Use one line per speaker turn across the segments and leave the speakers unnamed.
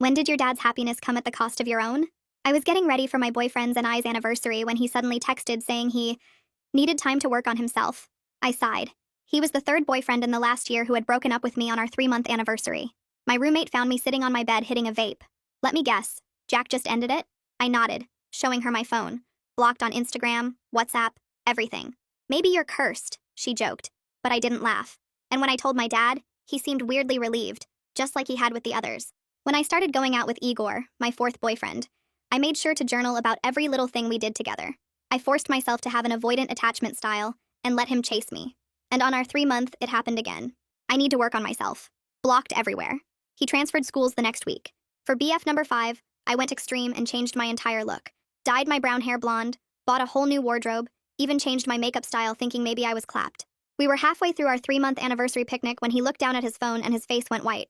When did your dad's happiness come at the cost of your own? I was getting ready for my boyfriend's and I's anniversary when he suddenly texted saying he needed time to work on himself. I sighed. He was the third boyfriend in the last year who had broken up with me on our 3-month anniversary. My roommate found me sitting on my bed hitting a vape. Let me guess, Jack just ended it? I nodded, showing her my phone. Blocked on Instagram, WhatsApp, everything. Maybe you're cursed, she joked, but I didn't laugh. And when I told my dad, he seemed weirdly relieved, just like he had with the others. When I started going out with Igor, my fourth boyfriend, I made sure to journal about every little thing we did together. I forced myself to have an avoidant attachment style and let him chase me. And on our 3-month, it happened again. I need to work on myself. Blocked everywhere. He transferred schools the next week. For BF number 5, I went extreme and changed my entire look. Dyed my brown hair blonde, bought a whole new wardrobe, even changed my makeup style thinking maybe I was clapped. We were halfway through our 3-month anniversary picnic when he looked down at his phone and his face went white.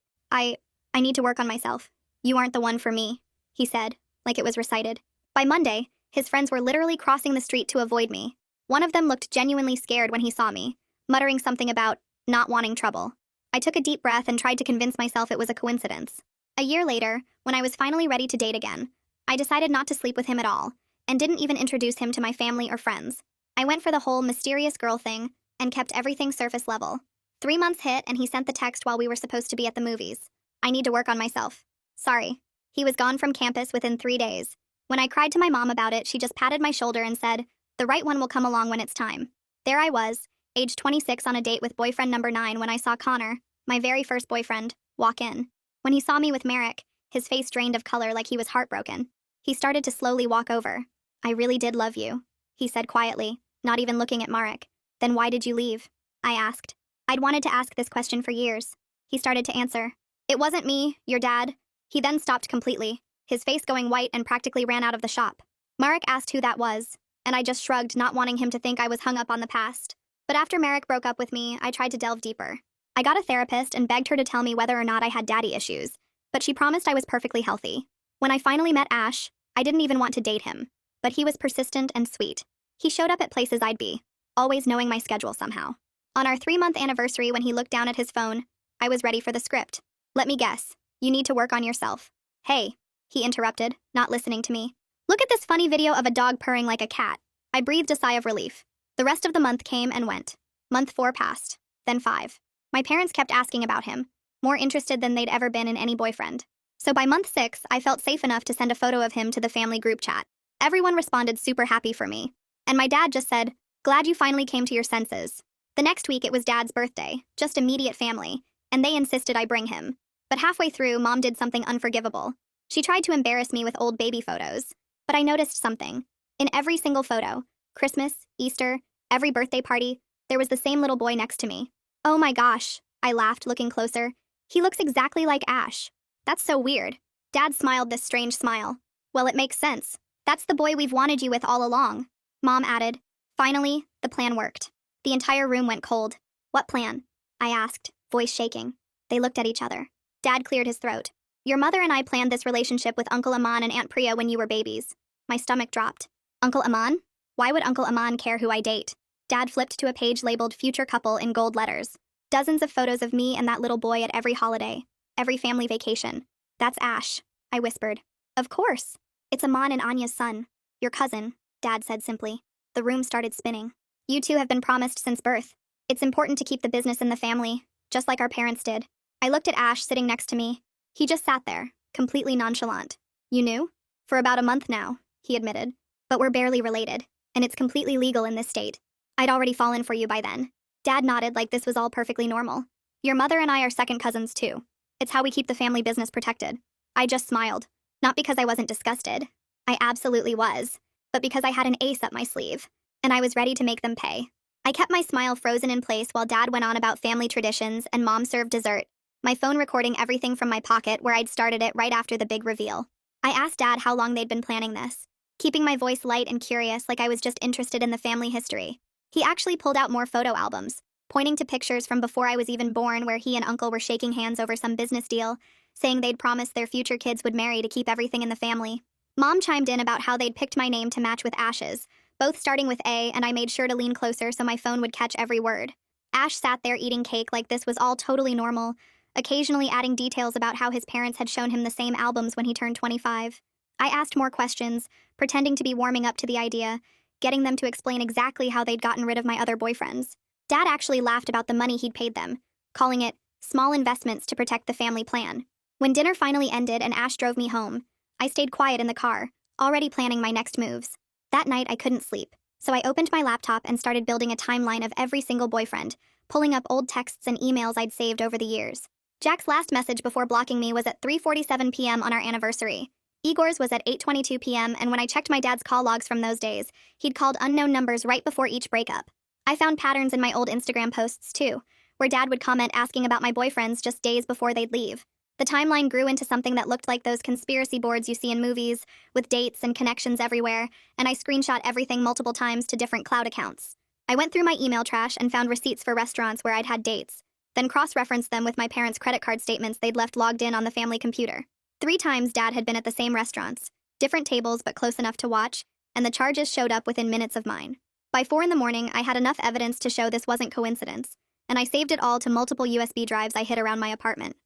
I need to work on myself. You aren't the one for me, he said, like it was recited. By Monday, his friends were literally crossing the street to avoid me. One of them looked genuinely scared when he saw me, muttering something about not wanting trouble. I took a deep breath and tried to convince myself it was a coincidence. A year later, when I was finally ready to date again, I decided not to sleep with him at all, and didn't even introduce him to my family or friends. I went for the whole mysterious girl thing, and kept everything surface level. 3 months hit and he sent the text while we were supposed to be at the movies. I need to work on myself. Sorry. He was gone from campus within 3 days. When I cried to my mom about it, she just patted my shoulder and said, the right one will come along when it's time. There I was, age 26 on a date with boyfriend number 9 when I saw Connor, my very first boyfriend, walk in. When he saw me with Merrick, his face drained of color like he was heartbroken. He started to slowly walk over. I really did love you, he said quietly, not even looking at Marek. Then why did you leave? I asked. I'd wanted to ask this question for years. He started to answer. It wasn't me, your dad. He then stopped completely, his face going white and practically ran out of the shop. Marek asked who that was, and I just shrugged, not wanting him to think I was hung up on the past. But after Marek broke up with me, I tried to delve deeper. I got a therapist and begged her to tell me whether or not I had daddy issues, but she promised I was perfectly healthy. When I finally met Ash, I didn't even want to date him, but he was persistent and sweet. He showed up at places I'd be, always knowing my schedule somehow. On our 3-month anniversary when he looked down at his phone, I was ready for the script. Let me guess, you need to work on yourself. Hey, he interrupted, not listening to me. Look at this funny video of a dog purring like a cat. I breathed a sigh of relief. The rest of the month came and went. Month 4 passed, then 5. My parents kept asking about him, more interested than they'd ever been in any boyfriend. So by month 6, I felt safe enough to send a photo of him to the family group chat. Everyone responded super happy for me. And my dad just said, glad you finally came to your senses. The next week it was Dad's birthday, just immediate family, and they insisted I bring him. But halfway through, Mom did something unforgivable. She tried to embarrass me with old baby photos. But I noticed something. In every single photo, Christmas, Easter, every birthday party, there was the same little boy next to me. Oh my gosh, I laughed, looking closer. He looks exactly like Ash. That's so weird. Dad smiled this strange smile. Well, it makes sense. That's the boy we've wanted you with all along. Mom added. Finally, the plan worked. The entire room went cold. What plan? I asked, voice shaking. They looked at each other. Dad cleared his throat. Your mother and I planned this relationship with Uncle Aman and Aunt Priya when you were babies. My stomach dropped. Uncle Aman? Why would Uncle Aman care who I date? Dad flipped to a page labeled Future Couple in gold letters. Dozens of photos of me and that little boy at every holiday, every family vacation. That's Ash, I whispered. Of course. It's Aman and Anya's son. Your cousin, Dad said simply. The room started spinning. You two have been promised since birth. It's important to keep the business in the family, just like our parents did. I looked at Ash sitting next to me. He just sat there, completely nonchalant. You knew? For about a month now, he admitted. But we're barely related, and it's completely legal in this state. I'd already fallen for you by then. Dad nodded like this was all perfectly normal. Your mother and I are second cousins too. It's how we keep the family business protected. I just smiled. Not because I wasn't disgusted. I absolutely was. But because I had an ace up my sleeve. And I was ready to make them pay. I kept my smile frozen in place while Dad went on about family traditions and Mom served dessert, my phone recording everything from my pocket where I'd started it right after the big reveal. I asked Dad how long they'd been planning this, keeping my voice light and curious like I was just interested in the family history. He actually pulled out more photo albums, pointing to pictures from before I was even born where he and Uncle were shaking hands over some business deal, saying they'd promised their future kids would marry to keep everything in the family. Mom chimed in about how they'd picked my name to match with Ash's, both starting with A, and I made sure to lean closer so my phone would catch every word. Ash sat there eating cake like this was all totally normal, occasionally adding details about how his parents had shown him the same albums when he turned 25. I asked more questions, pretending to be warming up to the idea, getting them to explain exactly how they'd gotten rid of my other boyfriends. Dad actually laughed about the money he'd paid them, calling it small investments to protect the family plan. When dinner finally ended and Ash drove me home, I stayed quiet in the car, already planning my next moves. That night I couldn't sleep, so I opened my laptop and started building a timeline of every single boyfriend, pulling up old texts and emails I'd saved over the years. Jack's last message before blocking me was at 3:47 p.m. on our anniversary. Igor's was at 8:22 p.m., and when I checked my dad's call logs from those days, he'd called unknown numbers right before each breakup. I found patterns in my old Instagram posts, too, where Dad would comment asking about my boyfriends just days before they'd leave. The timeline grew into something that looked like those conspiracy boards you see in movies, with dates and connections everywhere, and I screenshot everything multiple times to different cloud accounts. I went through my email trash and found receipts for restaurants where I'd had dates, then cross-referenced them with my parents' credit card statements they'd left logged in on the family computer. 3 times Dad had been at the same restaurants, different tables but close enough to watch, and the charges showed up within minutes of mine. By 4 in the morning, I had enough evidence to show this wasn't coincidence, and I saved it all to multiple USB drives I hid around my apartment.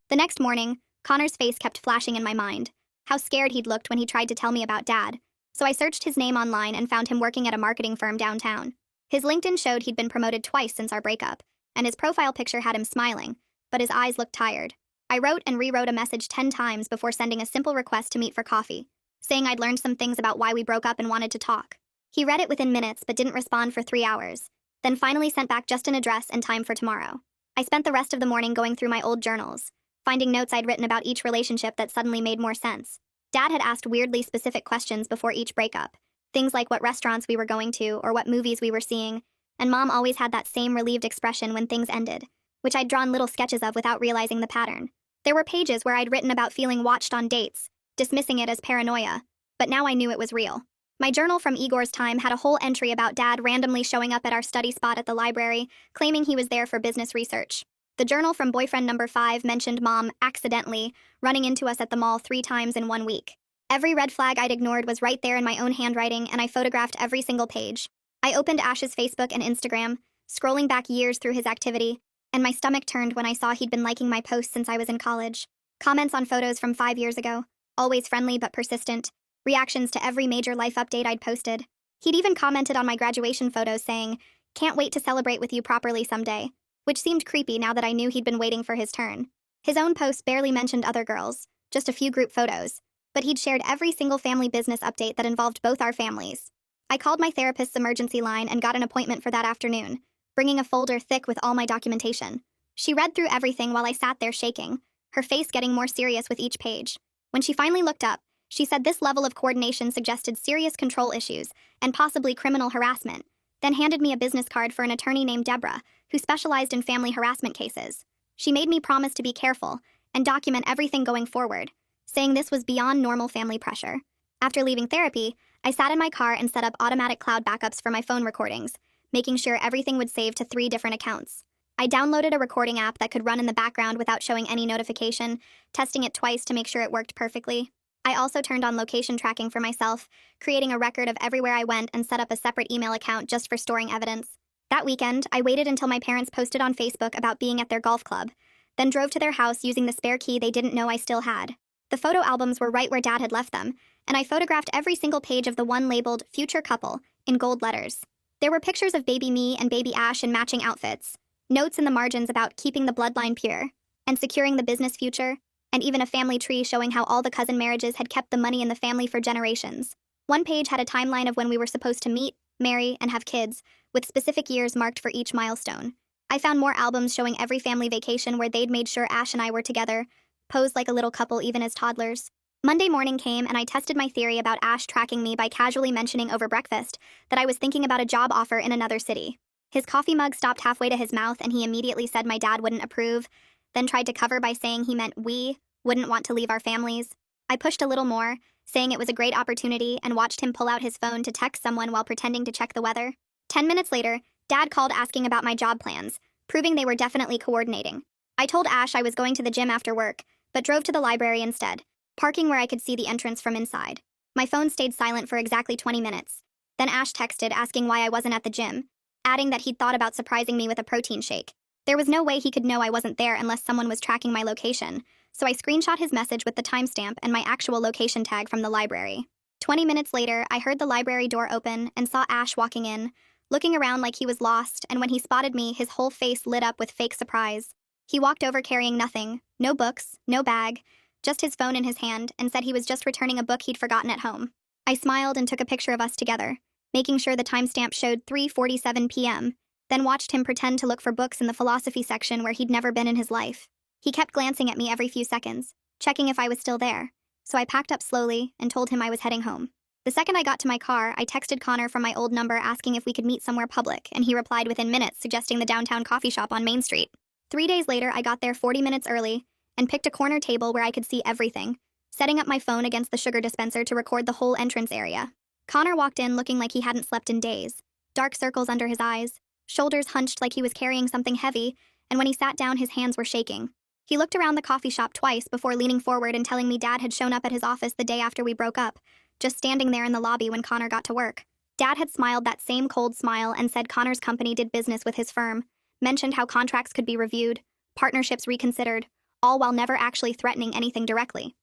The next morning, Connor's face kept flashing in my mind, how scared he'd looked when he tried to tell me about Dad, so I searched his name online and found him working at a marketing firm downtown. His LinkedIn showed he'd been promoted twice since our breakup, and his profile picture had him smiling, but his eyes looked tired. I wrote and rewrote a message 10 times before sending a simple request to meet for coffee, saying I'd learned some things about why we broke up and wanted to talk. He read it within minutes but didn't respond for 3 hours, then finally sent back just an address and time for tomorrow. I spent the rest of the morning going through my old journals, finding notes I'd written about each relationship that suddenly made more sense. Dad had asked weirdly specific questions before each breakup, things like what restaurants we were going to or what movies we were seeing, and Mom always had that same relieved expression when things ended, which I'd drawn little sketches of without realizing the pattern. There were pages where I'd written about feeling watched on dates, dismissing it as paranoia, but now I knew it was real. My journal from Igor's time had a whole entry about Dad randomly showing up at our study spot at the library, claiming he was there for business research. The journal from boyfriend number 5 mentioned Mom accidentally running into us at the mall 3 times in 1 week. Every red flag I'd ignored was right there in my own handwriting, and I photographed every single page. I opened Ash's Facebook and Instagram, scrolling back years through his activity, and my stomach turned when I saw he'd been liking my posts since I was in college. Comments on photos from 5 years ago, always friendly but persistent. Reactions to every major life update I'd posted. He'd even commented on my graduation photos saying, "Can't wait to celebrate with you properly someday," which seemed creepy now that I knew he'd been waiting for his turn. His own posts barely mentioned other girls, just a few group photos, but he'd shared every single family business update that involved both our families. I called my therapist's emergency line and got an appointment for that afternoon, bringing a folder thick with all my documentation. She read through everything while I sat there shaking, her face getting more serious with each page. When she finally looked up, she said this level of coordination suggested serious control issues and possibly criminal harassment, then handed me a business card for an attorney named Deborah, who specialized in family harassment cases. She made me promise to be careful and document everything going forward, saying this was beyond normal family pressure. After leaving therapy, I sat in my car and set up automatic cloud backups for my phone recordings, making sure everything would save to 3 different accounts. I downloaded a recording app that could run in the background without showing any notification, testing it twice to make sure it worked perfectly. I also turned on location tracking for myself, creating a record of everywhere I went and set up a separate email account just for storing evidence. That weekend, I waited until my parents posted on Facebook about being at their golf club, then drove to their house using the spare key they didn't know I still had. The photo albums were right where Dad had left them, and I photographed every single page of the one labeled Future Couple in gold letters. There were pictures of baby me and baby Ash in matching outfits, notes in the margins about keeping the bloodline pure and securing the business future, and even a family tree showing how all the cousin marriages had kept the money in the family for generations. One page had a timeline of when we were supposed to meet, marry, and have kids, with specific years marked for each milestone. I found more albums showing every family vacation where they'd made sure Ash and I were together, posed like a little couple even as toddlers. Monday morning came and I tested my theory about Ash tracking me by casually mentioning over breakfast that I was thinking about a job offer in another city. His coffee mug stopped halfway to his mouth and he immediately said my dad wouldn't approve, then tried to cover by saying he meant we wouldn't want to leave our families. I pushed a little more, saying it was a great opportunity, and watched him pull out his phone to text someone while pretending to check the weather. 10 minutes later, Dad called asking about my job plans, proving they were definitely coordinating. I told Ash I was going to the gym after work, but drove to the library instead, parking where I could see the entrance from inside. My phone stayed silent for exactly 20 minutes. Then Ash texted asking why I wasn't at the gym, adding that he'd thought about surprising me with a protein shake. There was no way he could know I wasn't there unless someone was tracking my location, so I screenshot his message with the timestamp and my actual location tag from the library. 20 minutes later, I heard the library door open and saw Ash walking in, looking around like he was lost, and when he spotted me, his whole face lit up with fake surprise. He walked over carrying nothing, no books, no bag, just his phone in his hand, and said he was just returning a book he'd forgotten at home. I smiled and took a picture of us together, making sure the timestamp showed 3:47 p.m., then watched him pretend to look for books in the philosophy section where he'd never been in his life. He kept glancing at me every few seconds, checking if I was still there, so I packed up slowly and told him I was heading home. The second I got to my car, I texted Connor from my old number asking if we could meet somewhere public, and he replied within minutes suggesting the downtown coffee shop on Main Street. 3 days later, I got there 40 minutes early and picked a corner table where I could see everything, setting up my phone against the sugar dispenser to record the whole entrance area. Connor walked in looking like he hadn't slept in days, dark circles under his eyes, shoulders hunched like he was carrying something heavy, and when he sat down, his hands were shaking. He looked around the coffee shop twice before leaning forward and telling me Dad had shown up at his office the day after we broke up, just standing there in the lobby when Connor got to work. Dad had smiled that same cold smile and said Connor's company did business with his firm, mentioned how contracts could be reviewed, partnerships reconsidered, all while never actually threatening anything directly.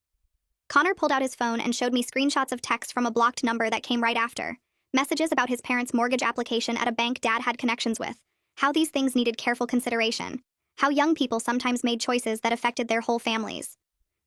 Connor pulled out his phone and showed me screenshots of texts from a blocked number that came right after, messages about his parents' mortgage application at a bank Dad had connections with, how these things needed careful consideration, how young people sometimes made choices that affected their whole families.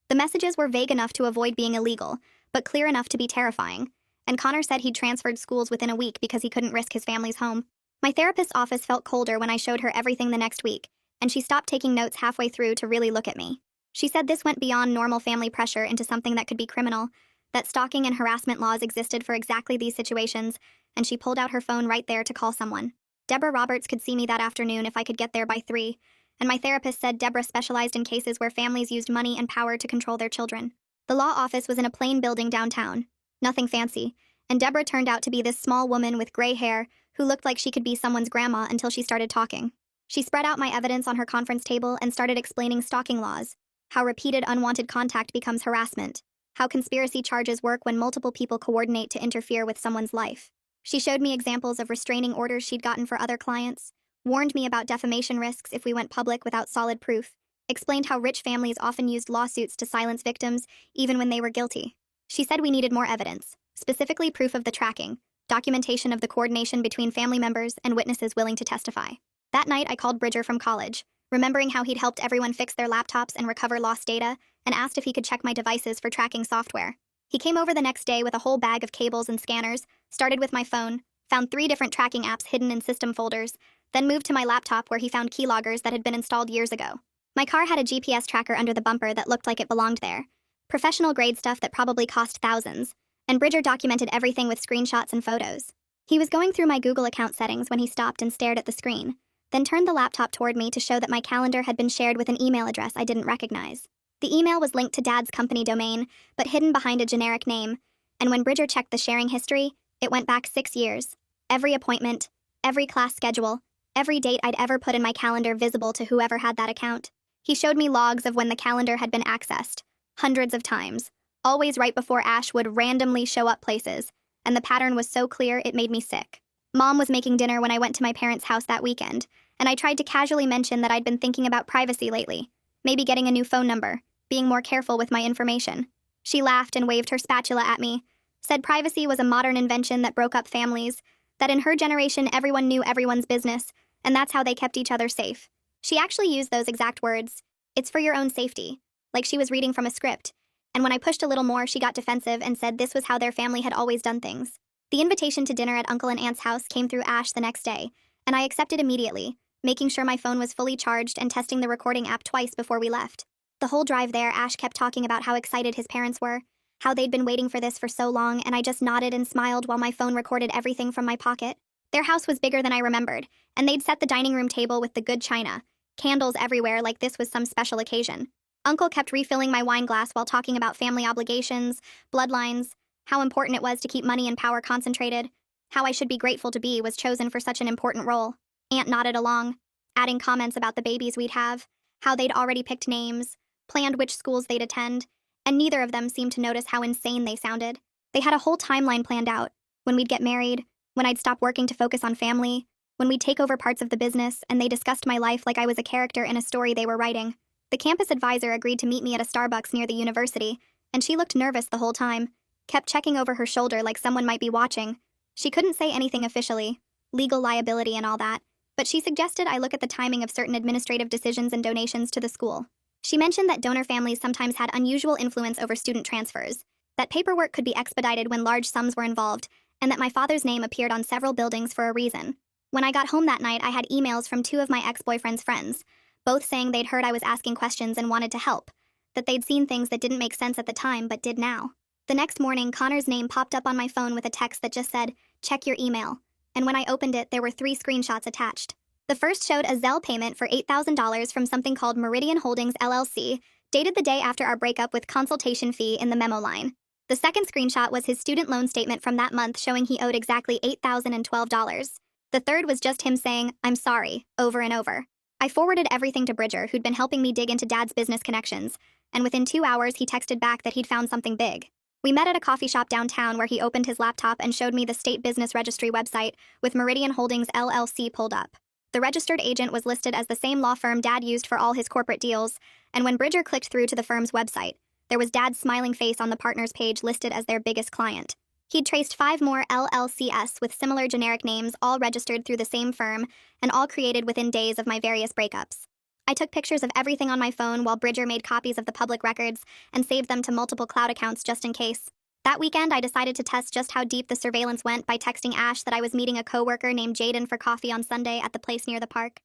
The messages were vague enough to avoid being illegal, but clear enough to be terrifying, and Connor said he'd transferred schools within a week because he couldn't risk his family's home. My therapist's office felt colder when I showed her everything the next week, and she stopped taking notes halfway through to really look at me. She said this went beyond normal family pressure into something that could be criminal, that stalking and harassment laws existed for exactly these situations, and she pulled out her phone right there to call someone. Deborah Roberts could see me that afternoon if I could get there by 3, and my therapist said Deborah specialized in cases where families used money and power to control their children. The law office was in a plain building downtown, nothing fancy, and Deborah turned out to be this small woman with gray hair who looked like she could be someone's grandma until she started talking. She spread out my evidence on her conference table and started explaining stalking laws, how repeated unwanted contact becomes harassment, how conspiracy charges work when multiple people coordinate to interfere with someone's life. She showed me examples of restraining orders she'd gotten for other clients, warned me about defamation risks if we went public without solid proof, explained how rich families often used lawsuits to silence victims even when they were guilty. She said we needed more evidence, specifically proof of the tracking, documentation of the coordination between family members and witnesses willing to testify. That night, I called Bridger from college, remembering how he'd helped everyone fix their laptops and recover lost data, and asked if he could check my devices for tracking software. He came over the next day with a whole bag of cables and scanners, started with my phone, found 3 different tracking apps hidden in system folders, then moved to my laptop where he found keyloggers that had been installed years ago. My car had a GPS tracker under the bumper that looked like it belonged there, professional-grade stuff that probably cost thousands, and Bridger documented everything with screenshots and photos. He was going through my Google account settings when he stopped and stared at the screen, then turned the laptop toward me to show that my calendar had been shared with an email address I didn't recognize. The email was linked to Dad's company domain, but hidden behind a generic name, and when Bridger checked the sharing history, it went back 6 years. Every appointment, every class schedule, every date I'd ever put in my calendar visible to whoever had that account. He showed me logs of when the calendar had been accessed, hundreds of times, always right before Ash would randomly show up places, and the pattern was so clear it made me sick. Mom was making dinner when I went to my parents' house that weekend, and I tried to casually mention that I'd been thinking about privacy lately, maybe getting a new phone number, being more careful with my information. She laughed and waved her spatula at me, said privacy was a modern invention that broke up families, that in her generation everyone knew everyone's business, and that's how they kept each other safe. She actually used those exact words, "It's for your own safety," like she was reading from a script, and when I pushed a little more, she got defensive and said this was how their family had always done things. The invitation to dinner at Uncle and Aunt's house came through Ash the next day, and I accepted immediately, making sure my phone was fully charged and testing the recording app twice before we left. The whole drive there, Ash kept talking about how excited his parents were, how they'd been waiting for this for so long, and I just nodded and smiled while my phone recorded everything from my pocket. Their house was bigger than I remembered, and they'd set the dining room table with the good china, candles everywhere like this was some special occasion. Uncle kept refilling my wine glass while talking about family obligations, bloodlines, how important it was to keep money and power concentrated, how I should be grateful to be was chosen for such an important role. Aunt nodded along, adding comments about the babies we'd have, how they'd already picked names, planned which schools they'd attend, and neither of them seemed to notice how insane they sounded. They had a whole timeline planned out, when we'd get married, when I'd stop working to focus on family, when we'd take over parts of the business, and they discussed my life like I was a character in a story they were writing. The campus advisor agreed to meet me at a Starbucks near the university, and she looked nervous the whole time, kept checking over her shoulder like someone might be watching. She couldn't say anything officially, legal liability and all that, but she suggested I look at the timing of certain administrative decisions and donations to the school. She mentioned that donor families sometimes had unusual influence over student transfers, that paperwork could be expedited when large sums were involved, and that my father's name appeared on several buildings for a reason. When I got home that night, I had emails from two of my ex-boyfriend's friends, both saying they'd heard I was asking questions and wanted to help, that they'd seen things that didn't make sense at the time but did now. The next morning, Connor's name popped up on my phone with a text that just said, "Check your email," and when I opened it, there were 3 screenshots attached. The first showed a Zelle payment for $8,000 from something called Meridian Holdings LLC, dated the day after our breakup with consultation fee in the memo line. The second screenshot was his student loan statement from that month showing he owed exactly $8,012. The third was just him saying, "I'm sorry," over and over. I forwarded everything to Bridger, who'd been helping me dig into Dad's business connections, and within 2 hours he texted back that he'd found something big. We met at a coffee shop downtown where he opened his laptop and showed me the state business registry website with Meridian Holdings LLC pulled up. The registered agent was listed as the same law firm Dad used for all his corporate deals, and when Bridger clicked through to the firm's website, there was Dad's smiling face on the partners page listed as their biggest client. He'd traced 5 more LLCs with similar generic names, all registered through the same firm, and all created within days of my various breakups. I took pictures of everything on my phone while Bridger made copies of the public records and saved them to multiple cloud accounts just in case. That weekend, I decided to test just how deep the surveillance went by texting Ash that I was meeting a coworker named Jaden for coffee on Sunday at the place near the park.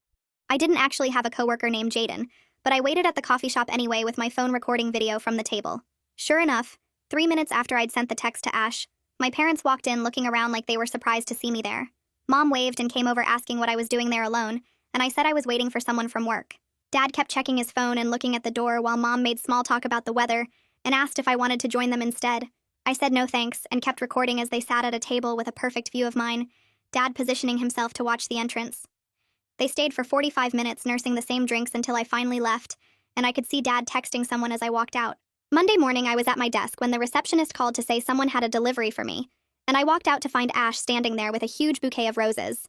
I didn't actually have a coworker named Jaden, but I waited at the coffee shop anyway with my phone recording video from the table. Sure enough, 3 minutes after I'd sent the text to Ash, my parents walked in looking around like they were surprised to see me there. Mom waved and came over asking what I was doing there alone, and I said I was waiting for someone from work. Dad kept checking his phone and looking at the door while Mom made small talk about the weather and asked if I wanted to join them instead. I said no thanks and kept recording as they sat at a table with a perfect view of mine, Dad positioning himself to watch the entrance. They stayed for 45 minutes nursing the same drinks until I finally left, and I could see Dad texting someone as I walked out. Monday morning, I was at my desk when the receptionist called to say someone had a delivery for me, and I walked out to find Ash standing there with a huge bouquet of roses.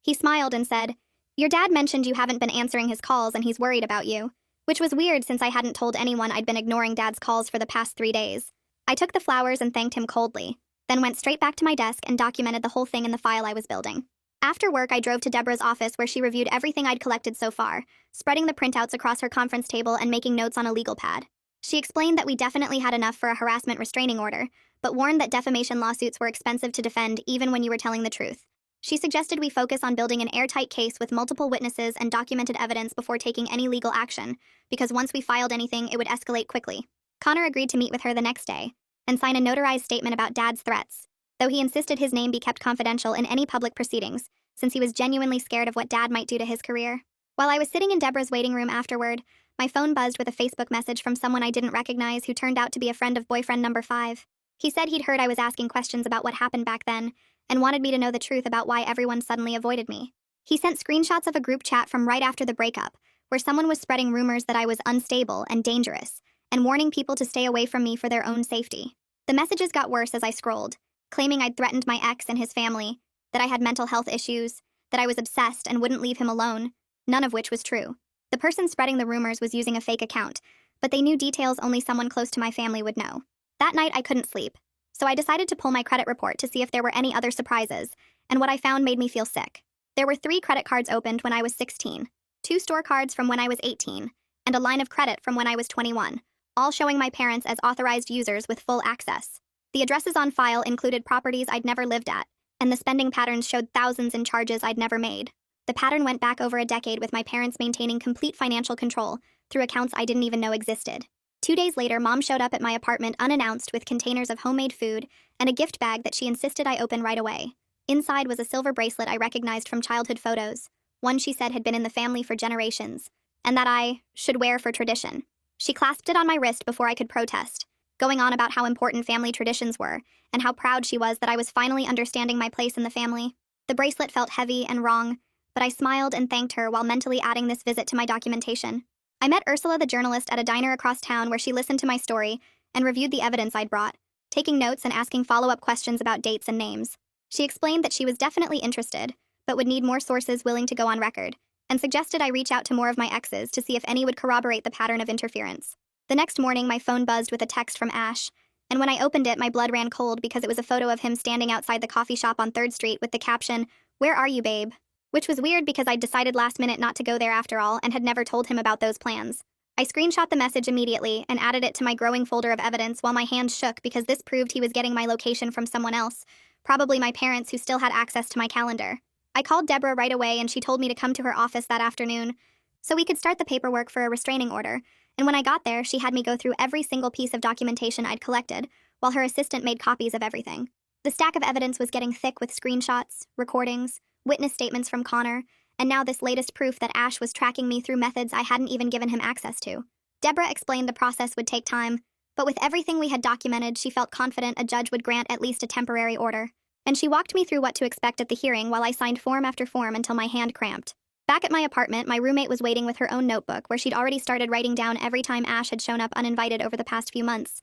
He smiled and said, "Your dad mentioned you haven't been answering his calls and he's worried about you," which was weird since I hadn't told anyone I'd been ignoring Dad's calls for the past 3 days. I took the flowers and thanked him coldly, then went straight back to my desk and documented the whole thing in the file I was building. After work, I drove to Deborah's office where she reviewed everything I'd collected so far, spreading the printouts across her conference table and making notes on a legal pad. She explained that we definitely had enough for a harassment restraining order, but warned that defamation lawsuits were expensive to defend even when you were telling the truth. She suggested we focus on building an airtight case with multiple witnesses and documented evidence before taking any legal action, because once we filed anything, it would escalate quickly. Connor agreed to meet with her the next day and sign a notarized statement about Dad's threats, though he insisted his name be kept confidential in any public proceedings, since he was genuinely scared of what Dad might do to his career. While I was sitting in Deborah's waiting room afterward, my phone buzzed with a Facebook message from someone I didn't recognize who turned out to be a friend of boyfriend number 5. He said he'd heard I was asking questions about what happened back then and wanted me to know the truth about why everyone suddenly avoided me. He sent screenshots of a group chat from right after the breakup, where someone was spreading rumors that I was unstable and dangerous, and warning people to stay away from me for their own safety. The messages got worse as I scrolled, claiming I'd threatened my ex and his family, that I had mental health issues, that I was obsessed and wouldn't leave him alone, none of which was true. The person spreading the rumors was using a fake account, but they knew details only someone close to my family would know. That night, I couldn't sleep, so I decided to pull my credit report to see if there were any other surprises, and what I found made me feel sick. There were 3 credit cards opened when I was 16, 2 store cards from when I was 18, and a line of credit from when I was 21, all showing my parents as authorized users with full access. The addresses on file included properties I'd never lived at, and the spending patterns showed thousands in charges I'd never made. The pattern went back over a decade with my parents maintaining complete financial control through accounts I didn't even know existed. 2 days later, Mom showed up at my apartment unannounced with containers of homemade food and a gift bag that she insisted I open right away. Inside was a silver bracelet I recognized from childhood photos, one she said had been in the family for generations, and that I should wear for tradition. She clasped it on my wrist before I could protest, going on about how important family traditions were and how proud she was that I was finally understanding my place in the family. The bracelet felt heavy and wrong, but I smiled and thanked her while mentally adding this visit to my documentation. I met Ursula the journalist at a diner across town where she listened to my story and reviewed the evidence I'd brought, taking notes and asking follow-up questions about dates and names. She explained that she was definitely interested, but would need more sources willing to go on record, and suggested I reach out to more of my exes to see if any would corroborate the pattern of interference. The next morning, my phone buzzed with a text from Ash, and when I opened it, my blood ran cold because it was a photo of him standing outside the coffee shop on 3rd Street with the caption, "Where are you, babe?" Which was weird because I'd decided last minute not to go there after all and had never told him about those plans. I screenshot the message immediately and added it to my growing folder of evidence while my hands shook because this proved he was getting my location from someone else, probably my parents who still had access to my calendar. I called Deborah right away and she told me to come to her office that afternoon so we could start the paperwork for a restraining order, and when I got there, she had me go through every single piece of documentation I'd collected, while her assistant made copies of everything. The stack of evidence was getting thick with screenshots, recordings, witness statements from Connor, and now this latest proof that Ash was tracking me through methods I hadn't even given him access to. Deborah explained the process would take time, but with everything we had documented, she felt confident a judge would grant at least a temporary order. And she walked me through what to expect at the hearing while I signed form after form until my hand cramped. Back at my apartment, my roommate was waiting with her own notebook where she'd already started writing down every time Ash had shown up uninvited over the past few months,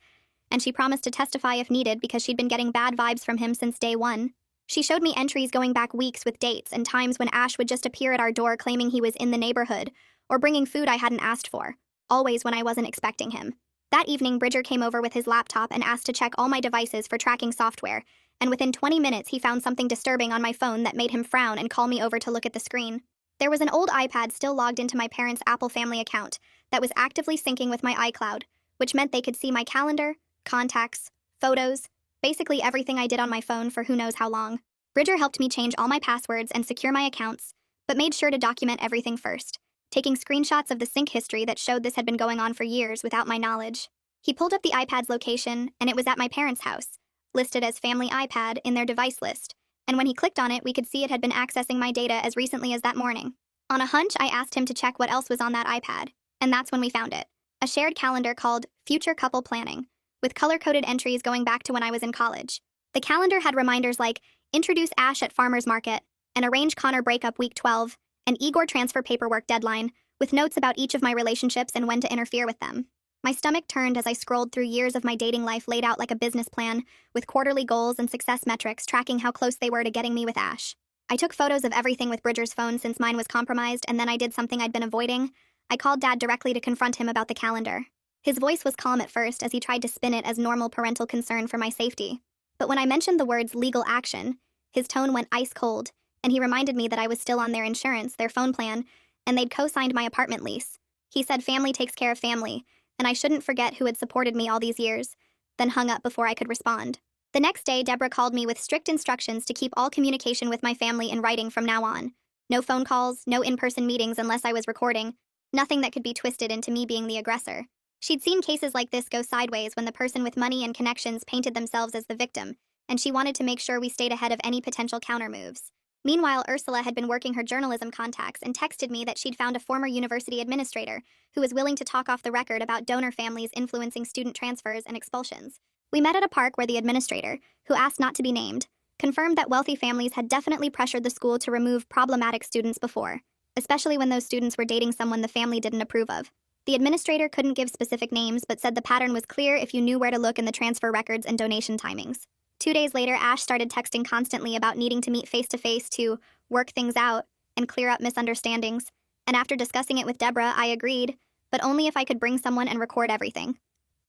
and she promised to testify if needed because she'd been getting bad vibes from him since day one. She showed me entries going back weeks with dates and times when Ash would just appear at our door claiming he was in the neighborhood or bringing food I hadn't asked for, always when I wasn't expecting him. That evening, Bridger came over with his laptop and asked to check all my devices for tracking software, and within 20 minutes he found something disturbing on my phone that made him frown and call me over to look at the screen. There was an old iPad still logged into my parents' Apple family account that was actively syncing with my iCloud, which meant they could see my calendar, contacts, photos, basically everything I did on my phone for who knows how long. Bridger helped me change all my passwords and secure my accounts, but made sure to document everything first, taking screenshots of the sync history that showed this had been going on for years without my knowledge. He pulled up the iPad's location, and it was at my parents' house, listed as Family iPad in their device list, and when he clicked on it, we could see it had been accessing my data as recently as that morning. On a hunch, I asked him to check what else was on that iPad, and that's when we found it. A shared calendar called Future Couple Planning, with color-coded entries going back to when I was in college. The calendar had reminders like introduce Ash at farmer's market, and arrange Connor breakup week 12, and Igor transfer paperwork deadline, with notes about each of my relationships and when to interfere with them. My stomach turned as I scrolled through years of my dating life laid out like a business plan, with quarterly goals and success metrics tracking how close they were to getting me with Ash. I took photos of everything with Bridger's phone since mine was compromised, and then I did something I'd been avoiding. I called Dad directly to confront him about the calendar. His voice was calm at first as he tried to spin it as normal parental concern for my safety. But when I mentioned the words legal action, his tone went ice cold, and he reminded me that I was still on their insurance, their phone plan, and they'd co-signed my apartment lease. He said family takes care of family, and I shouldn't forget who had supported me all these years, then hung up before I could respond. The next day, Deborah called me with strict instructions to keep all communication with my family in writing from now on. No phone calls, no in-person meetings unless I was recording, nothing that could be twisted into me being the aggressor. She'd seen cases like this go sideways when the person with money and connections painted themselves as the victim, and she wanted to make sure we stayed ahead of any potential countermoves. Meanwhile, Ursula had been working her journalism contacts and texted me that she'd found a former university administrator who was willing to talk off the record about donor families influencing student transfers and expulsions. We met at a park where the administrator, who asked not to be named, confirmed that wealthy families had definitely pressured the school to remove problematic students before, especially when those students were dating someone the family didn't approve of. The administrator couldn't give specific names but said the pattern was clear if you knew where to look in the transfer records and donation timings. 2 days later, Ash started texting constantly about needing to meet face-to-face to work things out and clear up misunderstandings, and after discussing it with Deborah, I agreed, but only if I could bring someone and record everything.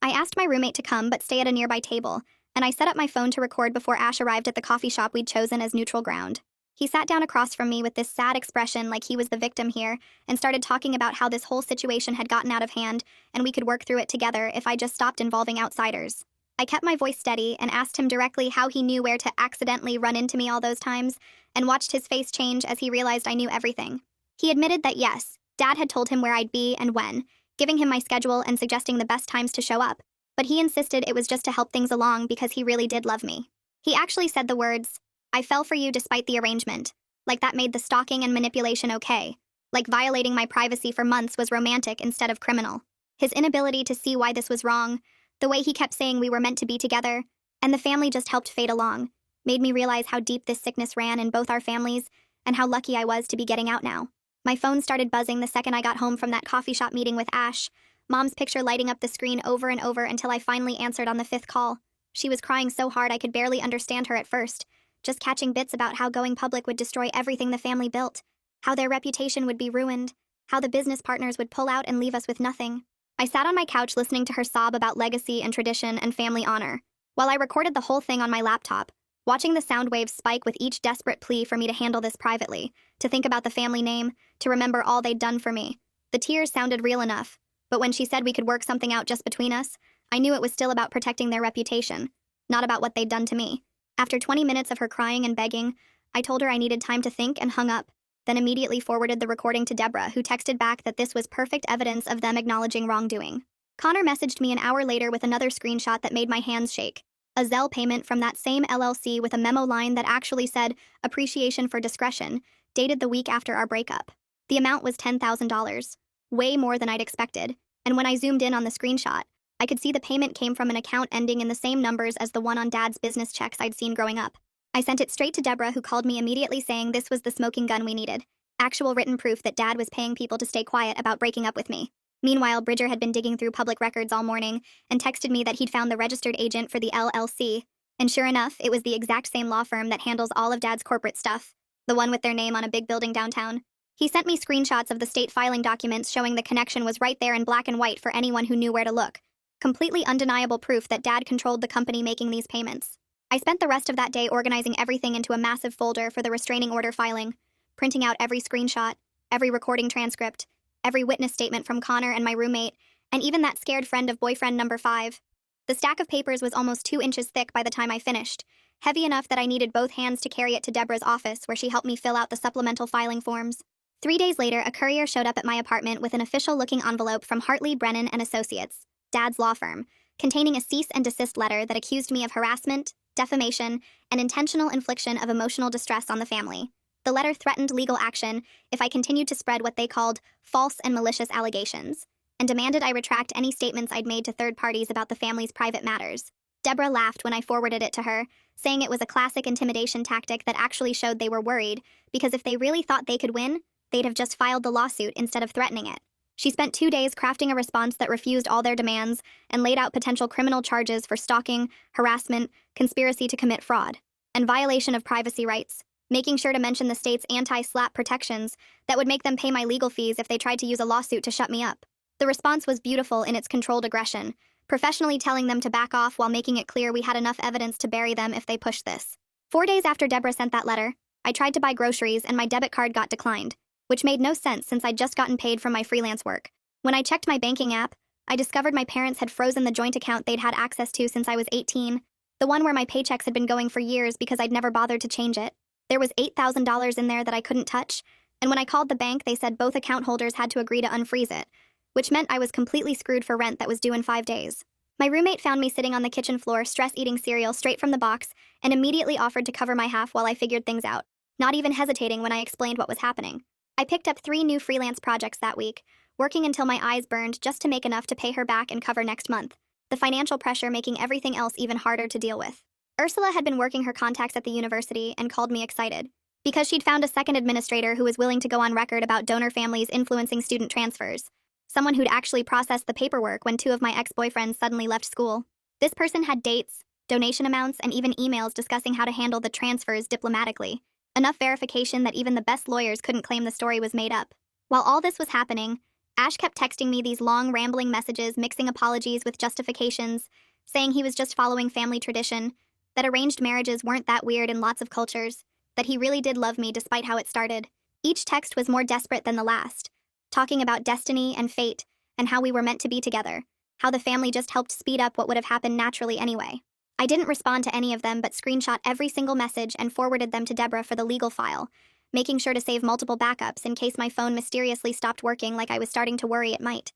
I asked my roommate to come but stay at a nearby table, and I set up my phone to record before Ash arrived at the coffee shop we'd chosen as neutral ground. He sat down across from me with this sad expression like he was the victim here and started talking about how this whole situation had gotten out of hand and we could work through it together if I just stopped involving outsiders. I kept my voice steady and asked him directly how he knew where to accidentally run into me all those times, and watched his face change as he realized I knew everything. He admitted that yes, Dad had told him where I'd be and when, giving him my schedule and suggesting the best times to show up, but he insisted it was just to help things along because he really did love me. He actually said the words, "I fell for you despite the arrangement," like that made the stalking and manipulation okay, like violating my privacy for months was romantic instead of criminal. His inability to see why this was wrong, the way he kept saying we were meant to be together, and the family just helped fade along, made me realize how deep this sickness ran in both our families and how lucky I was to be getting out now. My phone started buzzing the second I got home from that coffee shop meeting with Ash, Mom's picture lighting up the screen over and over until I finally answered on the 5th call. She was crying so hard I could barely understand her at first, just catching bits about how going public would destroy everything the family built, how their reputation would be ruined, how the business partners would pull out and leave us with nothing. I sat on my couch listening to her sob about legacy and tradition and family honor, while I recorded the whole thing on my laptop, watching the sound waves spike with each desperate plea for me to handle this privately, to think about the family name, to remember all they'd done for me. The tears sounded real enough, but when she said we could work something out just between us, I knew it was still about protecting their reputation, not about what they'd done to me. After 20 minutes of her crying and begging, I told her I needed time to think and hung up, then immediately forwarded the recording to Deborah, who texted back that this was perfect evidence of them acknowledging wrongdoing. Connor messaged me an hour later with another screenshot that made my hands shake. A Zelle payment from that same LLC with a memo line that actually said, "Appreciation for discretion," dated the week after our breakup. The amount was $10,000, way more than I'd expected, and when I zoomed in on the screenshot, I could see the payment came from an account ending in the same numbers as the one on Dad's business checks I'd seen growing up. I sent it straight to Deborah, who called me immediately saying this was the smoking gun we needed. Actual written proof that Dad was paying people to stay quiet about breaking up with me. Meanwhile, Bridger had been digging through public records all morning and texted me that he'd found the registered agent for the LLC. And sure enough, it was the exact same law firm that handles all of Dad's corporate stuff, the one with their name on a big building downtown. He sent me screenshots of the state filing documents showing the connection was right there in black and white for anyone who knew where to look. Completely undeniable proof that Dad controlled the company making these payments. I spent the rest of that day organizing everything into a massive folder for the restraining order filing, printing out every screenshot, every recording transcript, every witness statement from Connor and my roommate, and even that scared friend of boyfriend number 5. The stack of papers was almost 2 inches thick by the time I finished, heavy enough that I needed both hands to carry it to Deborah's office, where she helped me fill out the supplemental filing forms. 3 days later, a courier showed up at my apartment with an official-looking envelope from Hartley, Brennan & Associates, Dad's law firm, containing a cease and desist letter that accused me of harassment, defamation, and intentional infliction of emotional distress on the family. The letter threatened legal action if I continued to spread what they called false and malicious allegations, and demanded I retract any statements I'd made to third parties about the family's private matters. Deborah laughed when I forwarded it to her, saying it was a classic intimidation tactic that actually showed they were worried, because if they really thought they could win, they'd have just filed the lawsuit instead of threatening it. She spent 2 days crafting a response that refused all their demands and laid out potential criminal charges for stalking, harassment, conspiracy to commit fraud, and violation of privacy rights, making sure to mention the state's anti-SLAPP protections that would make them pay my legal fees if they tried to use a lawsuit to shut me up. The response was beautiful in its controlled aggression, professionally telling them to back off while making it clear we had enough evidence to bury them if they pushed this. 4 days after Deborah sent that letter, I tried to buy groceries and my debit card got declined, which made no sense since I'd just gotten paid from my freelance work. When I checked my banking app, I discovered my parents had frozen the joint account they'd had access to since I was 18, the one where my paychecks had been going for years because I'd never bothered to change it. There was $8,000 in there that I couldn't touch, and when I called the bank, they said both account holders had to agree to unfreeze it, which meant I was completely screwed for rent that was due in 5 days. My roommate found me sitting on the kitchen floor, stress-eating cereal straight from the box, and immediately offered to cover my half while I figured things out, not even hesitating when I explained what was happening. I picked up 3 new freelance projects that week, working until my eyes burned just to make enough to pay her back and cover next month, the financial pressure making everything else even harder to deal with. Ursula had been working her contacts at the university and called me excited, because she'd found a second administrator who was willing to go on record about donor families influencing student transfers, someone who'd actually processed the paperwork when 2 of my ex-boyfriends suddenly left school. This person had dates, donation amounts, and even emails discussing how to handle the transfers diplomatically. Enough verification that even the best lawyers couldn't claim the story was made up. While all this was happening, Ash kept texting me these long, rambling messages mixing apologies with justifications, saying he was just following family tradition, that arranged marriages weren't that weird in lots of cultures, that he really did love me despite how it started. Each text was more desperate than the last, talking about destiny and fate and how we were meant to be together, how the family just helped speed up what would have happened naturally anyway. I didn't respond to any of them but screenshot every single message and forwarded them to Deborah for the legal file, making sure to save multiple backups in case my phone mysteriously stopped working like I was starting to worry it might.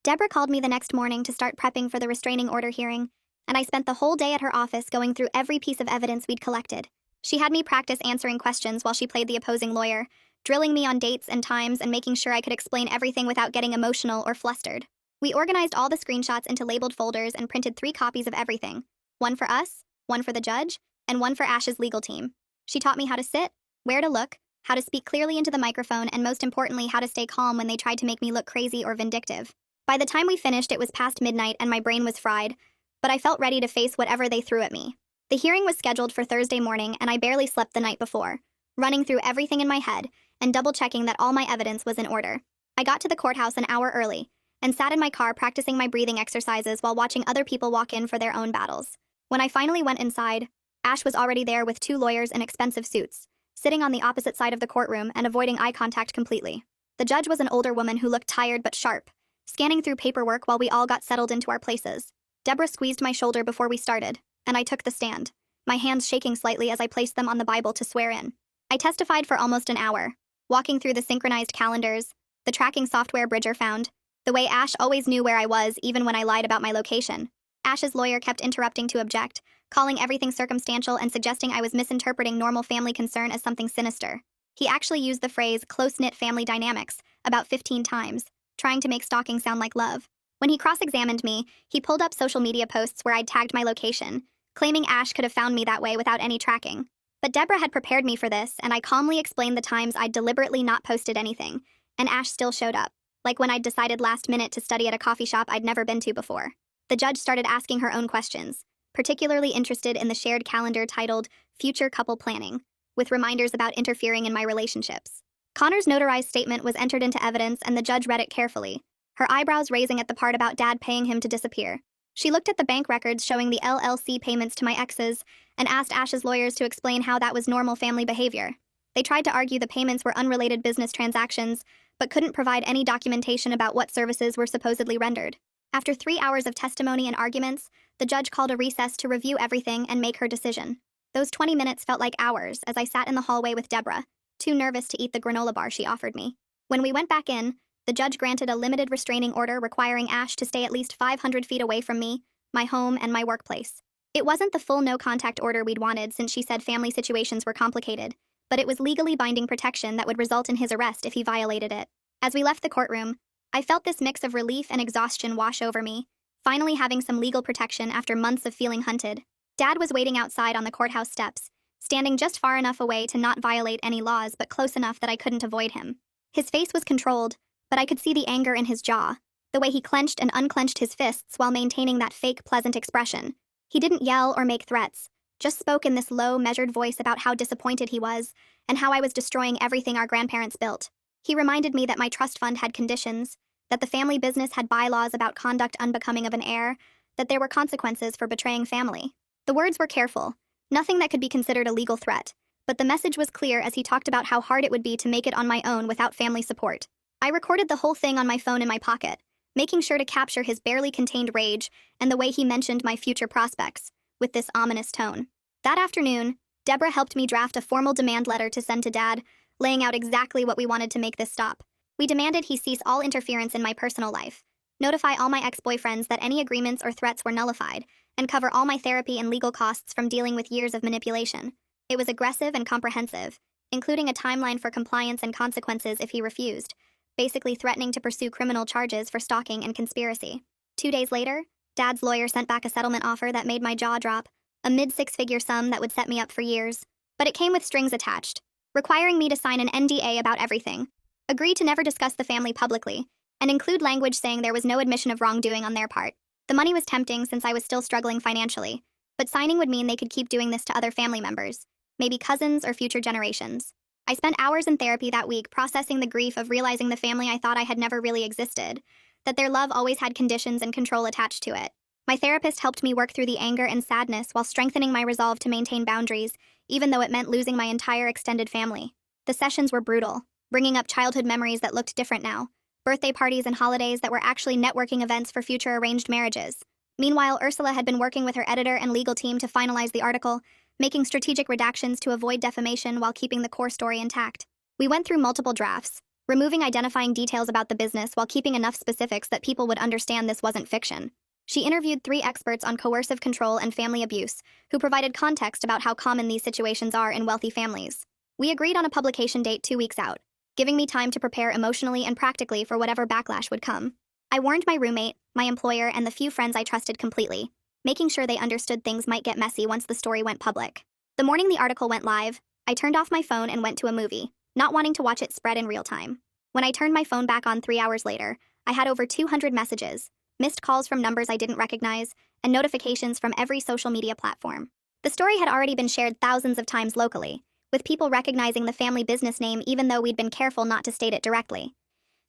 Deborah called me the next morning to start prepping for the restraining order hearing, and I spent the whole day at her office going through every piece of evidence we'd collected. She had me practice answering questions while she played the opposing lawyer, drilling me on dates and times and making sure I could explain everything without getting emotional or flustered. We organized all the screenshots into labeled folders and printed 3 copies of everything. One for us, one for the judge, and one for Ash's legal team. She taught me how to sit, where to look, how to speak clearly into the microphone, and most importantly, how to stay calm when they tried to make me look crazy or vindictive. By the time we finished, it was past midnight and my brain was fried, but I felt ready to face whatever they threw at me. The hearing was scheduled for Thursday morning, and I barely slept the night before, running through everything in my head and double-checking that all my evidence was in order. I got to the courthouse an hour early and sat in my car practicing my breathing exercises while watching other people walk in for their own battles. When I finally went inside, Ash was already there with 2 lawyers in expensive suits, sitting on the opposite side of the courtroom and avoiding eye contact completely. The judge was an older woman who looked tired but sharp, scanning through paperwork while we all got settled into our places. Deborah squeezed my shoulder before we started, and I took the stand, my hands shaking slightly as I placed them on the Bible to swear in. I testified for almost an hour, walking through the synchronized calendars, the tracking software Bridger found, the way Ash always knew where I was even when I lied about my location. Ash's lawyer kept interrupting to object, calling everything circumstantial and suggesting I was misinterpreting normal family concern as something sinister. He actually used the phrase close-knit family dynamics about 15 times, trying to make stalking sound like love. When he cross-examined me, he pulled up social media posts where I'd tagged my location, claiming Ash could have found me that way without any tracking. But Deborah had prepared me for this, and I calmly explained the times I'd deliberately not posted anything, and Ash still showed up, like when I'd decided last minute to study at a coffee shop I'd never been to before. The judge started asking her own questions, particularly interested in the shared calendar titled Future Couple Planning, with reminders about interfering in my relationships. Connor's notarized statement was entered into evidence, and the judge read it carefully, her eyebrows raising at the part about Dad paying him to disappear. She looked at the bank records showing the LLC payments to my exes and asked Ash's lawyers to explain how that was normal family behavior. They tried to argue the payments were unrelated business transactions, but couldn't provide any documentation about what services were supposedly rendered. After 3 hours of testimony and arguments, the judge called a recess to review everything and make her decision. Those 20 minutes felt like hours as I sat in the hallway with Deborah, too nervous to eat the granola bar she offered me. When we went back in, the judge granted a limited restraining order requiring Ash to stay at least 500 feet away from me, my home, and my workplace. It wasn't the full no-contact order we'd wanted since she said family situations were complicated, but it was legally binding protection that would result in his arrest if he violated it. As we left the courtroom, I felt this mix of relief and exhaustion wash over me, finally having some legal protection after months of feeling hunted. Dad was waiting outside on the courthouse steps, standing just far enough away to not violate any laws but close enough that I couldn't avoid him. His face was controlled, but I could see the anger in his jaw, the way he clenched and unclenched his fists while maintaining that fake, pleasant expression. He didn't yell or make threats, just spoke in this low, measured voice about how disappointed he was and how I was destroying everything our grandparents built. He reminded me that my trust fund had conditions, that the family business had bylaws about conduct unbecoming of an heir, that there were consequences for betraying family. The words were careful, nothing that could be considered a legal threat, but the message was clear as he talked about how hard it would be to make it on my own without family support. I recorded the whole thing on my phone in my pocket, making sure to capture his barely contained rage and the way he mentioned my future prospects, with this ominous tone. That afternoon, Deborah helped me draft a formal demand letter to send to Dad, laying out exactly what we wanted to make this stop. We demanded he cease all interference in my personal life, notify all my ex-boyfriends that any agreements or threats were nullified, and cover all my therapy and legal costs from dealing with years of manipulation. It was aggressive and comprehensive, including a timeline for compliance and consequences if he refused, basically threatening to pursue criminal charges for stalking and conspiracy. 2 days later, Dad's lawyer sent back a settlement offer that made my jaw drop, a mid-six-figure sum that would set me up for years. But it came with strings attached, requiring me to sign an NDA about everything, agree to never discuss the family publicly, and include language saying there was no admission of wrongdoing on their part. The money was tempting since I was still struggling financially, but signing would mean they could keep doing this to other family members, maybe cousins or future generations. I spent hours in therapy that week processing the grief of realizing the family I thought I had never really existed, that their love always had conditions and control attached to it. My therapist helped me work through the anger and sadness while strengthening my resolve to maintain boundaries, even though it meant losing my entire extended family. The sessions were brutal, bringing up childhood memories that looked different now, birthday parties and holidays that were actually networking events for future arranged marriages. Meanwhile, Ursula had been working with her editor and legal team to finalize the article, making strategic redactions to avoid defamation while keeping the core story intact. We went through multiple drafts, removing identifying details about the business while keeping enough specifics that people would understand this wasn't fiction. She interviewed 3 experts on coercive control and family abuse, who provided context about how common these situations are in wealthy families. We agreed on a publication date 2 weeks out, giving me time to prepare emotionally and practically for whatever backlash would come. I warned my roommate, my employer, and the few friends I trusted completely, making sure they understood things might get messy once the story went public. The morning the article went live, I turned off my phone and went to a movie, not wanting to watch it spread in real time. When I turned my phone back on 3 hours later, I had over 200 messages, missed calls from numbers I didn't recognize, and notifications from every social media platform. The story had already been shared thousands of times locally, with people recognizing the family business name even though we'd been careful not to state it directly.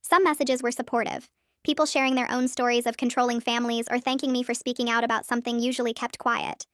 Some messages were supportive, people sharing their own stories of controlling families or thanking me for speaking out about something usually kept quiet.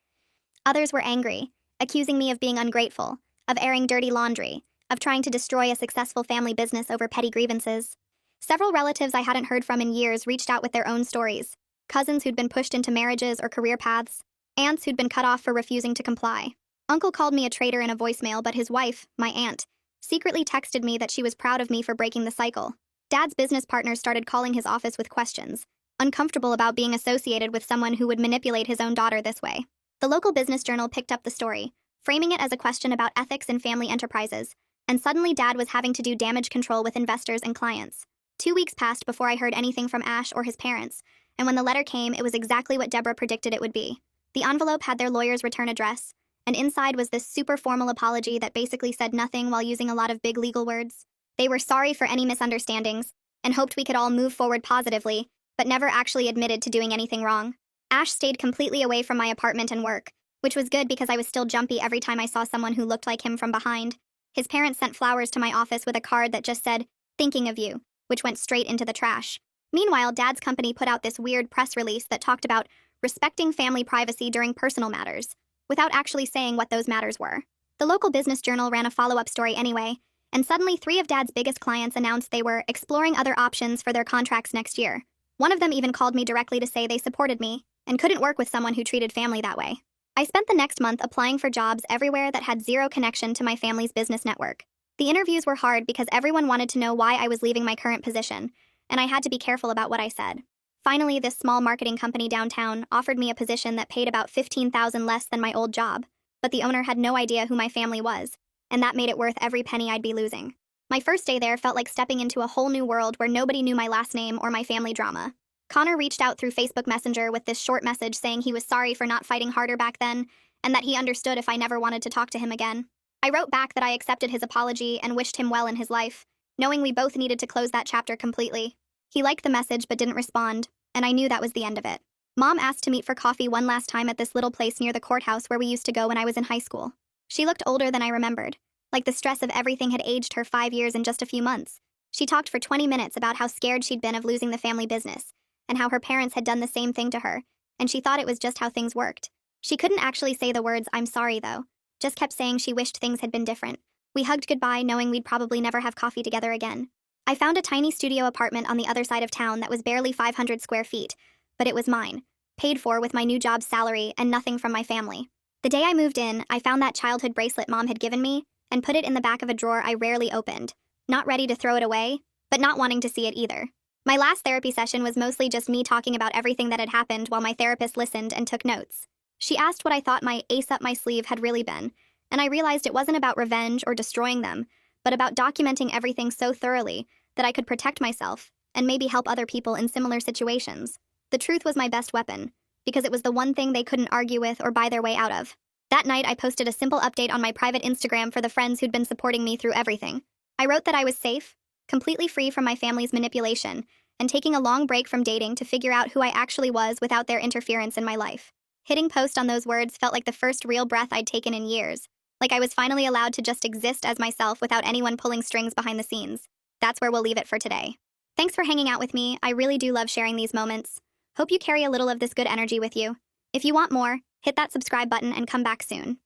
Others were angry, accusing me of being ungrateful, of airing dirty laundry, of trying to destroy a successful family business over petty grievances. Several relatives I hadn't heard from in years reached out with their own stories. Cousins who'd been pushed into marriages or career paths. Aunts who'd been cut off for refusing to comply. Uncle called me a traitor in a voicemail, but his wife, my aunt, secretly texted me that she was proud of me for breaking the cycle. Dad's business partners started calling his office with questions, uncomfortable about being associated with someone who would manipulate his own daughter this way. The local business journal picked up the story, framing it as a question about ethics in family enterprises, and suddenly Dad was having to do damage control with investors and clients. 2 weeks passed before I heard anything from Ash or his parents, and when the letter came, it was exactly what Deborah predicted it would be. The envelope had their lawyer's return address, and inside was this super formal apology that basically said nothing while using a lot of big legal words. They were sorry for any misunderstandings, and hoped we could all move forward positively, but never actually admitted to doing anything wrong. Ash stayed completely away from my apartment and work, which was good because I was still jumpy every time I saw someone who looked like him from behind. His parents sent flowers to my office with a card that just said, "Thinking of you," which went straight into the trash. Meanwhile, Dad's company put out this weird press release that talked about respecting family privacy during personal matters, without actually saying what those matters were. The local business journal ran a follow-up story anyway, and suddenly 3 of Dad's biggest clients announced they were exploring other options for their contracts next year. One of them even called me directly to say they supported me and couldn't work with someone who treated family that way. I spent the next month applying for jobs everywhere that had zero connection to my family's business network. The interviews were hard because everyone wanted to know why I was leaving my current position, and I had to be careful about what I said. Finally, this small marketing company downtown offered me a position that paid about $15,000 less than my old job, but the owner had no idea who my family was, and that made it worth every penny I'd be losing. My first day there felt like stepping into a whole new world where nobody knew my last name or my family drama. Connor reached out through Facebook Messenger with this short message saying he was sorry for not fighting harder back then, and that he understood if I never wanted to talk to him again. I wrote back that I accepted his apology and wished him well in his life, knowing we both needed to close that chapter completely. He liked the message but didn't respond, and I knew that was the end of it. Mom asked to meet for coffee one last time at this little place near the courthouse where we used to go when I was in high school. She looked older than I remembered, like the stress of everything had aged her 5 years in just a few months. She talked for 20 minutes about how scared she'd been of losing the family business, and how her parents had done the same thing to her, and she thought it was just how things worked. She couldn't actually say the words, "I'm sorry," though, just kept saying she wished things had been different. We hugged goodbye, knowing we'd probably never have coffee together again. I found a tiny studio apartment on the other side of town that was barely 500 square feet, but it was mine, paid for with my new job's salary and nothing from my family. The day I moved in, I found that childhood bracelet Mom had given me and put it in the back of a drawer I rarely opened, not ready to throw it away, but not wanting to see it either. My last therapy session was mostly just me talking about everything that had happened while my therapist listened and took notes. She asked what I thought my ace up my sleeve had really been, and I realized it wasn't about revenge or destroying them, but about documenting everything so thoroughly that I could protect myself and maybe help other people in similar situations. The truth was my best weapon, because it was the one thing they couldn't argue with or buy their way out of. That night, I posted a simple update on my private Instagram for the friends who'd been supporting me through everything. I wrote that I was safe, completely free from my family's manipulation, and taking a long break from dating to figure out who I actually was without their interference in my life. Hitting post on those words felt like the first real breath I'd taken in years, like I was finally allowed to just exist as myself without anyone pulling strings behind the scenes. That's where we'll leave it for today. Thanks for hanging out with me. I really do love sharing these moments. Hope you carry a little of this good energy with you. If you want more, hit that subscribe button and come back soon.